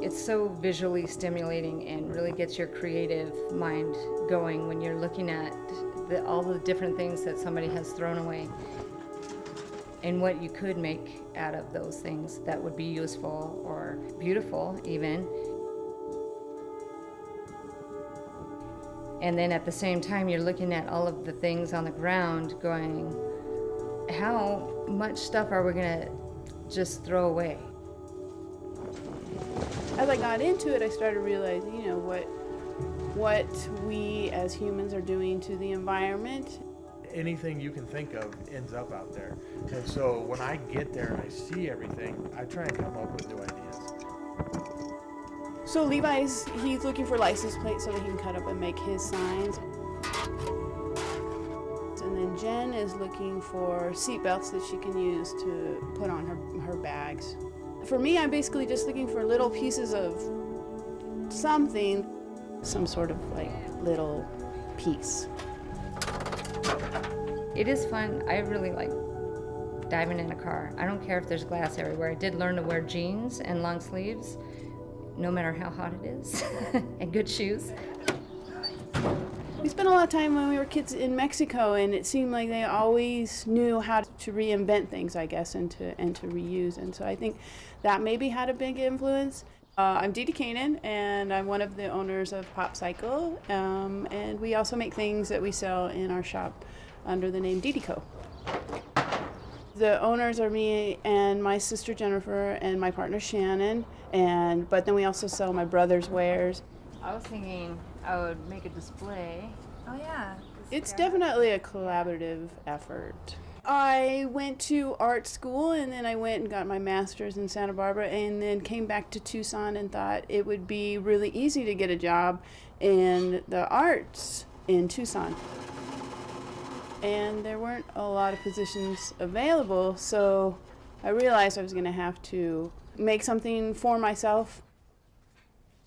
It's so visually stimulating and really gets your creative mind going when you're looking at all the different things that somebody has thrown away and what you could make out of those things that would be useful or beautiful even. And then at the same time, you're looking at all of the things on the ground going, how much stuff are we gonna just throw away? As I got into it, I started realizing, what we as humans are doing to the environment. Anything you can think of ends up out there. And so when I get there and I see everything, I try and come up with new ideas. So he's looking for license plates so that he can cut up and make his signs. And then Jen is looking for seat belts that she can use to put on her bags. For me, I'm basically just looking for little pieces of something, some sort of little piece. It is fun. I really like diving in a car. I don't care if there's glass everywhere. I did learn to wear jeans and long sleeves, no matter how hot it is, and good shoes. We spent a lot of time when we were kids in Mexico, and it seemed like they always knew how to reinvent things, I guess, and to reuse. And so I think that maybe had a big influence. I'm Dee Dee Kanan, and I'm one of the owners of Pop Cycle, and we also make things that we sell in our shop under the name Dee Dee Co. The owners are me and my sister Jennifer and my partner Shannon, but then we also sell my brother's wares. I was thinking I would make a display. Oh yeah. It's definitely a collaborative effort. I went to art school, and then I went and got my master's in Santa Barbara, and then came back to Tucson and thought it would be really easy to get a job in the arts in Tucson. And there weren't a lot of positions available, so I realized I was going to have to make something for myself.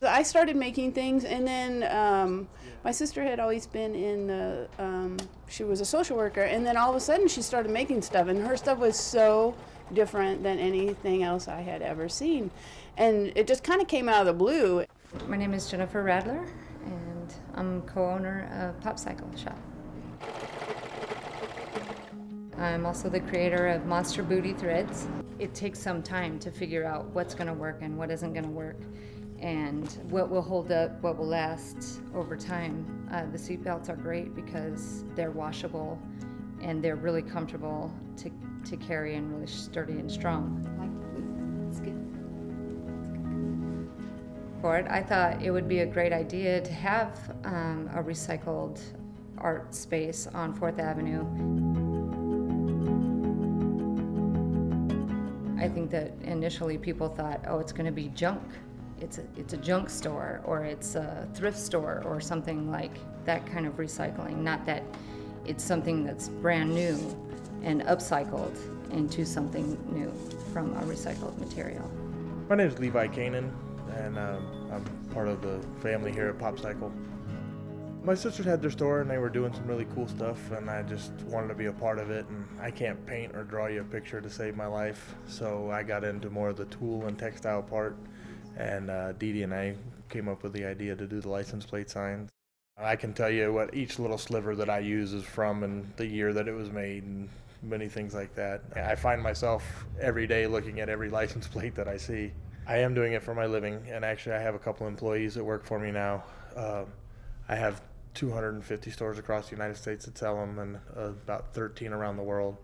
So I started making things, and then my sister had always been in she was a social worker, and then all of a sudden she started making stuff, and her stuff was so different than anything else I had ever seen. And it just kind of came out of the blue. My name is Jennifer Radler, and I'm co-owner of Pop Cycle Shop. I'm also the creator of Monster Booty Threads. It takes some time to figure out what's going to work and what isn't going to work, and what will hold up, what will last over time. The seat belts are great because they're washable and they're really comfortable to carry and really sturdy and strong. It's good. For it, I thought it would be a great idea to have a recycled art space on 4th Avenue. I think that initially people thought, oh, it's going to be junk. It's a junk store, or it's a thrift store, or something like that kind of recycling. Not that it's something that's brand new and upcycled into something new from a recycled material. My name is Levi Kanan, and I'm part of the family here at Pop Cycle. My sisters had their store, and they were doing some really cool stuff, and I just wanted to be a part of it. And I can't paint or draw you a picture to save my life, so I got into more of the tool and textile part. And Dee Dee and I came up with the idea to do the license plate signs. I can tell you what each little sliver that I use is from and the year that it was made and many things like that. I find myself every day looking at every license plate that I see. I am doing it for my living, and actually I have a couple employees that work for me now. I have 250 stores across the United States that sell them, and about 13 around the world.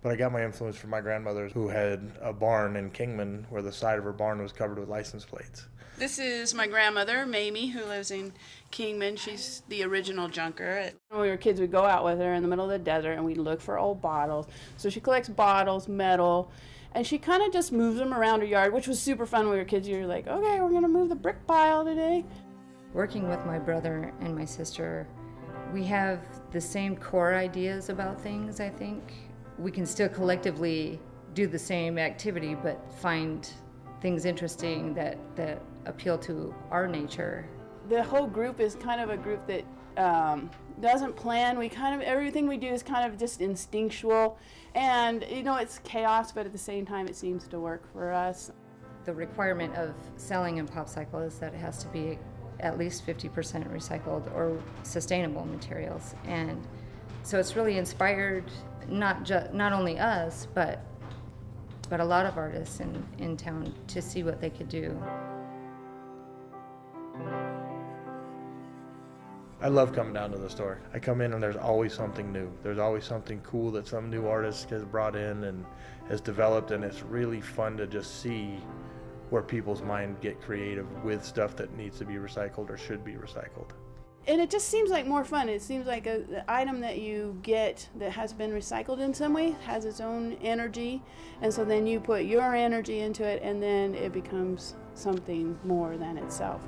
But I got my influence from my grandmother, who had a barn in Kingman where the side of her barn was covered with license plates. This is my grandmother, Mamie, who lives in Kingman. She's the original junker. When we were kids, we'd go out with her in the middle of the desert, and we'd look for old bottles. So she collects bottles, metal, and she kind of just moves them around her yard, which was super fun when we were kids. You were like, okay, we're going to move the brick pile today. Working with my brother and my sister, we have the same core ideas about things, I think. We can still collectively do the same activity, but find things interesting that appeal to our nature. The whole group is kind of a group that doesn't plan. Everything we do is kind of just instinctual, and it's chaos, but at the same time it seems to work for us. the requirement of selling in Popcycle is that it has to be at least 50% recycled or sustainable materials. And so it's really inspired not only us, but a lot of artists in town to see what they could do. I love coming down to the store. I come in and there's always something new. There's always something cool that some new artist has brought in and has developed, and it's really fun to just see where people's mind get creative with stuff that needs to be recycled or should be recycled. And it just seems like more fun. It seems like the item that you get that has been recycled in some way has its own energy, and so then you put your energy into it, and then it becomes something more than itself.